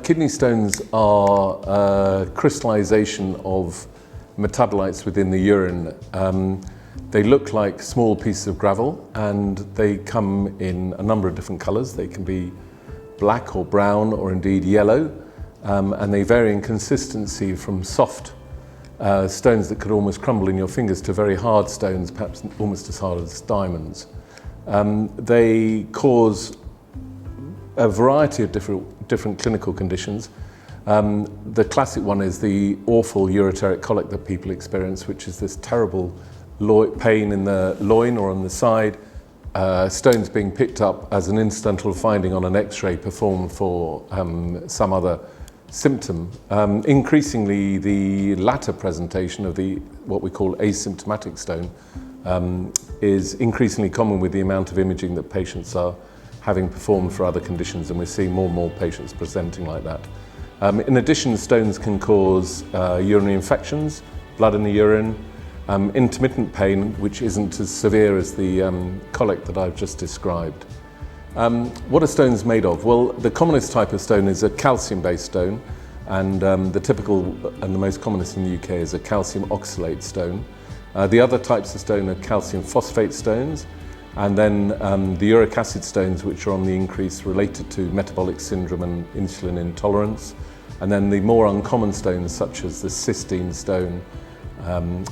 Kidney stones are a crystallization of metabolites within the urine. They look like small pieces of gravel, and they come in a number of different colors. They can be black or brown or indeed yellow, and they vary in consistency from soft stones that could almost crumble in your fingers to very hard stones, perhaps almost as hard as diamonds. They cause a variety of different clinical conditions. The classic one is the awful ureteric colic that people experience, which is this terrible pain in the loin or on the side, stones being picked up as an incidental finding on an X-ray performed for some other symptom. Increasingly, the latter presentation of what we call asymptomatic stone is increasingly common with the amount of imaging that patients are having performed for other conditions, and we're seeing more and more patients presenting like that. In addition, stones can cause urinary infections, blood in the urine, intermittent pain, which isn't as severe as the colic that I've just described. What are stones made of? Well, the commonest type of stone is a calcium-based stone, and the typical and the most commonest in the UK is a calcium oxalate stone. The other types of stone are calcium phosphate stones, and then the uric acid stones, which are on the increase related to metabolic syndrome and insulin intolerance, and then the more uncommon stones such as the cysteine stone,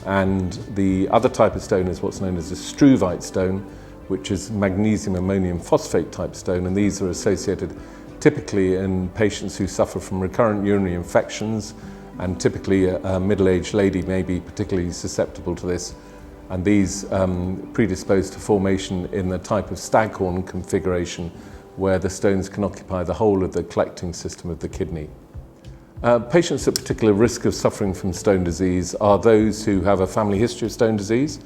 and the other type of stone is what's known as a struvite stone, which is magnesium ammonium phosphate type stone, and these are associated typically in patients who suffer from recurrent urinary infections, and typically a middle-aged lady may be particularly susceptible to this. And these predispose to formation in the type of staghorn configuration where the stones can occupy the whole of the collecting system of the kidney. Patients at particular risk of suffering from stone disease are those who have a family history of stone disease.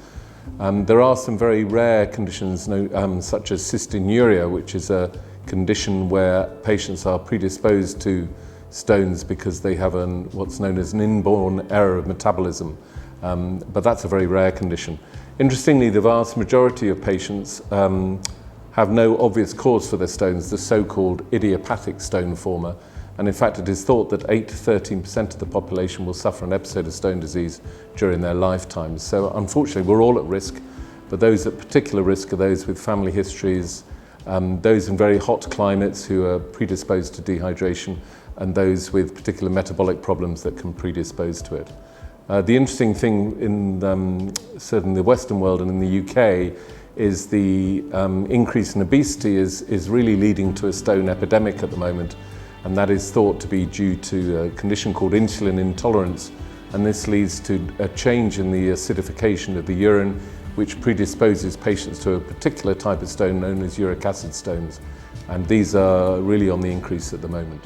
There are some very rare conditions such as cystinuria, which is a condition where patients are predisposed to stones because they have what's known as an inborn error of metabolism. But that's a very rare condition. Interestingly, the vast majority of patients have no obvious cause for their stones, the so-called idiopathic stone former. And in fact, it is thought that 8 to 13% of the population will suffer an episode of stone disease during their lifetime. So unfortunately, we're all at risk, but those at particular risk are those with family histories, those in very hot climates who are predisposed to dehydration, and those with particular metabolic problems that can predispose to it. The interesting thing in certainly the Western world and in the UK is the increase in obesity is really leading to a stone epidemic at the moment, and that is thought to be due to a condition called insulin intolerance, and this leads to a change in the acidification of the urine, which predisposes patients to a particular type of stone known as uric acid stones, and these are really on the increase at the moment.